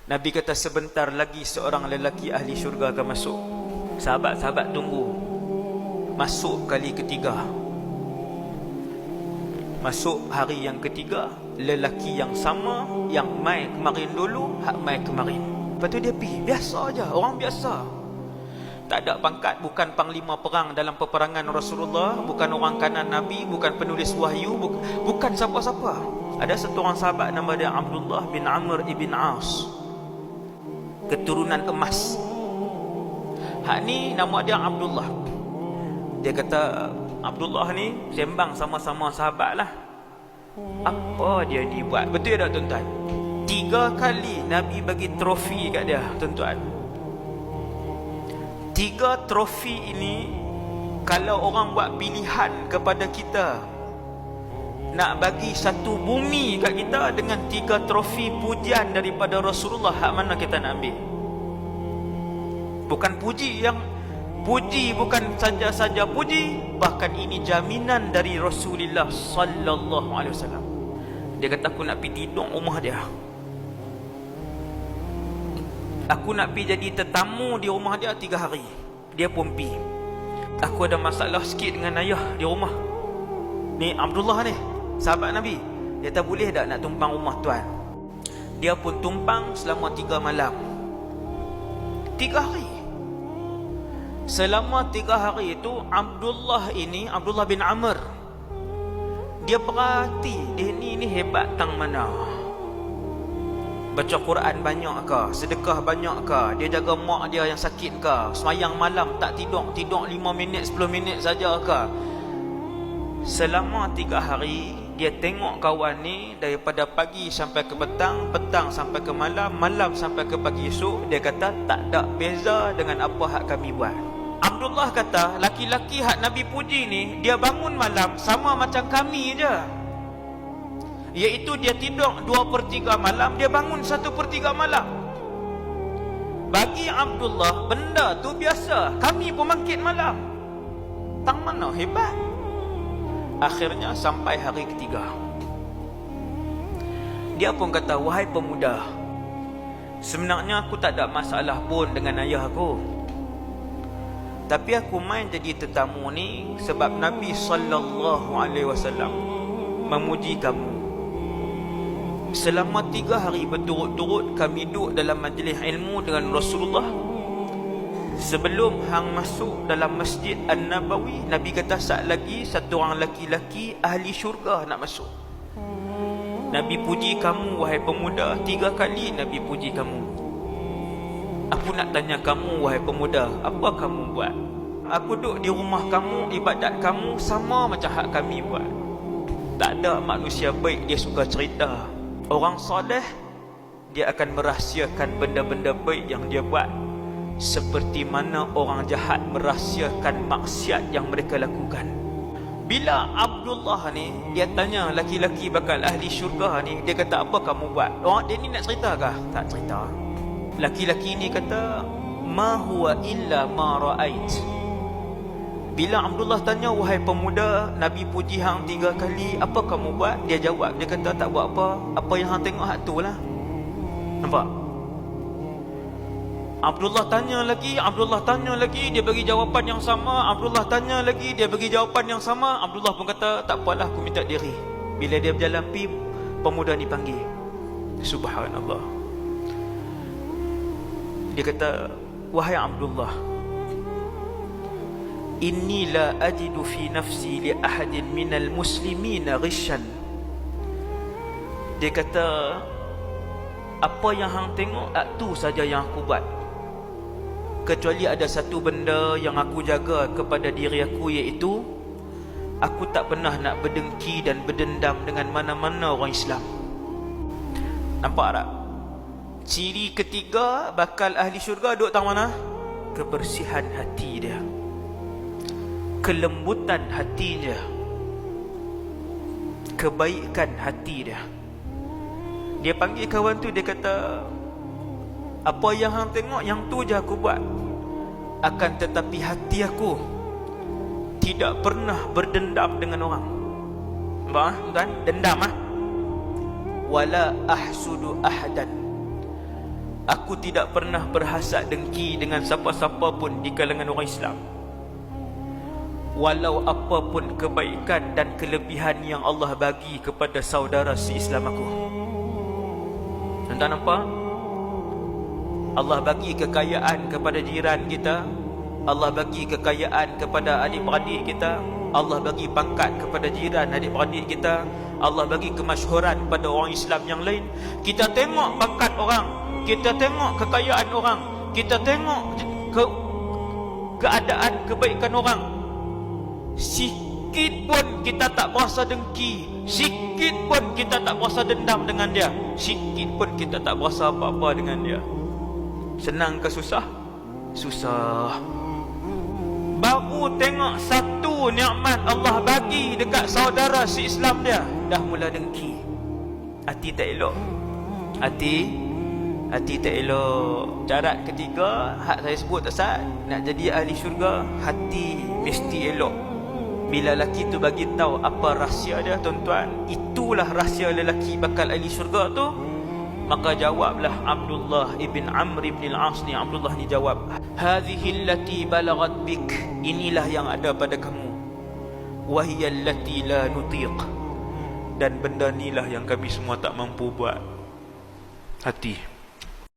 Nabi kata sebentar lagi seorang lelaki ahli syurga akan masuk. Sahabat-sahabat tunggu. Masuk kali ketiga. Masuk hari yang ketiga, lelaki yang sama, yang mai kemarin dulu, hak mai kemarin. Lepas tu dia pergi, biasa aja, orang biasa. Tak ada pangkat, bukan panglima perang dalam peperangan Rasulullah, bukan orang kanan Nabi, bukan penulis wahyu, bukan siapa-siapa. Ada satu orang sahabat nama dia Abdullah bin Amr ibn As, keturunan emas. Hak ni nama dia Abdullah. Dia kata, Abdullah ni sembang sama-sama sahabat lah. Apa dia dibuat? Betul tak tuan-tuan? 3 kali Nabi bagi trofi kat dia, tuan-tuan. 3 trofi ini, kalau orang buat pilihan kepada kita, nak bagi satu bumi kat kita dengan 3 trofi pujian daripada Rasulullah, hak mana kita nak ambil? Bukan puji yang puji, bukan saja-saja puji, bahkan ini jaminan dari Rasulullah sallallahu alaihi wasallam. Dia kata, aku nak pergi tidur rumah dia. Aku nak pergi jadi tetamu di rumah dia 3 hari. Dia pun pergi. Aku ada masalah sikit dengan ayah di rumah. Ni Abdullah ni, sahabat Nabi. Dia kata, boleh tak nak tumpang rumah tuan? Dia pun tumpang selama 3 malam. 3 hari. Selama 3 hari itu, Abdullah ini, Abdullah bin Amr, dia perhati, dia ni hebat tang mana. Baca Quran banyak ke? Sedekah banyak ke? Dia jaga mak dia yang sakit ke? Semayang malam tak tidur 5 minit 10 minit saja ke? Selama 3 hari, dia tengok kawan ni daripada pagi sampai ke petang, petang sampai ke malam, malam sampai ke pagi esok. Dia kata tak ada beza dengan apa hak kami buat. Abdullah kata, laki-laki hak Nabi puji ni, dia bangun malam sama macam kami je. Iaitu dia tidur 2/3 malam, dia bangun 1/3 malam. Bagi Abdullah, benda tu biasa. Kami pun bangkit malam. Tang mana hebat. Akhirnya sampai hari ketiga, dia pun kata, wahai pemuda, sebenarnya aku tak ada masalah pun dengan ayah aku, tapi aku main jadi tetamu ni sebab Nabi sallallahu alaihi wasallam memuji kamu. Selama 3 hari berturut-turut kami duduk dalam majlis ilmu dengan Rasulullah. Sebelum hang masuk dalam Masjid An-Nabawi, Nabi kata sat lagi satu orang laki-laki ahli syurga nak masuk. Nabi puji kamu wahai pemuda. 3 kali Nabi puji kamu. Aku nak tanya kamu wahai pemuda, apa kamu buat? Aku duduk di rumah kamu, ibadat kamu sama macam hak kami buat. Tak ada manusia baik dia suka cerita. Orang soleh, dia akan merahsiakan benda-benda baik yang dia buat, seperti mana orang jahat merahsiakan maksiat yang mereka lakukan. Bila Abdullah ni, dia tanya laki-laki bakal ahli syurga ni, dia kata, apa kamu buat? Orang dia ni nak cerita kah? Tak cerita. Laki-laki ni kata, ma huwa illa ma ra'ait. Bila Abdullah tanya, wahai pemuda, Nabi puji hang 3 kali, apa kamu buat? Dia jawab, dia kata, tak buat apa. Apa yang hang tengok hak tu lah. Nampak? Abdullah tanya lagi, dia bagi jawapan yang sama. Abdullah tanya lagi, dia bagi jawapan yang sama. Abdullah pun kata, tak apalah, aku minta diri. Bila dia berjalan pergi, pemuda ni panggil. Subhanallah. Dia kata, wahai Abdullah, inni la ajidu fi nafsi li ahadin minal muslimina ghishan. Dia kata, apa yang hang tengok tu saja yang aku buat, kecuali ada satu benda yang aku jaga kepada diri aku, iaitu aku tak pernah nak berdengki dan berdendam dengan mana-mana orang Islam. Nampak tak? Ciri ketiga bakal ahli syurga duduk tang mana? Kebersihan hati dia, kelembutan hati dia, kebaikan hati dia. Dia panggil kawan tu, dia kata, apa yang hang tengok, yang tu je aku buat. Akan tetapi hati aku tidak pernah berdendam dengan orang. Nampak tuan? Dendam wala ahsudu ahadan. Aku tidak pernah berhasad dengki dengan siapa-siapa pun di kalangan orang Islam, walau apapun kebaikan dan kelebihan yang Allah bagi kepada saudara se-Islam aku. Tuan-tuan nampak? Allah bagi kekayaan kepada jiran kita, Allah bagi kekayaan kepada adik-beradik kita, Allah bagi pangkat kepada jiran adik-beradik kita, Allah bagi kemasyhuran pada orang Islam yang lain. Kita tengok pangkat orang, kita tengok kekayaan orang, kita tengok keadaan kebaikan orang, sikit pun kita tak berasa dengki, sikit pun kita tak berasa dendam dengan dia, sikit pun kita tak berasa apa-apa dengan dia. Senang ke susah? Susah. Baru tengok satu nikmat Allah bagi dekat saudara se-Islam dia, dah mula dengki. Hati tak elok. Hati tak elok. Syarat ketiga, hak saya sebut tak sah, nak jadi ahli syurga, hati mesti elok. Bila lelaki tu bagi tahu apa rahsia dia, tuan-tuan, itulah rahsia lelaki bakal ahli syurga tu, maka jawablah Abdullah ibn Amr ibn al-As ni. Abdullah ni jawab, hadhihi allati balagat bik, inilah yang ada pada kamu, wa hiya allati la nutiq, dan benda inilah yang kami semua tak mampu buat. Hati.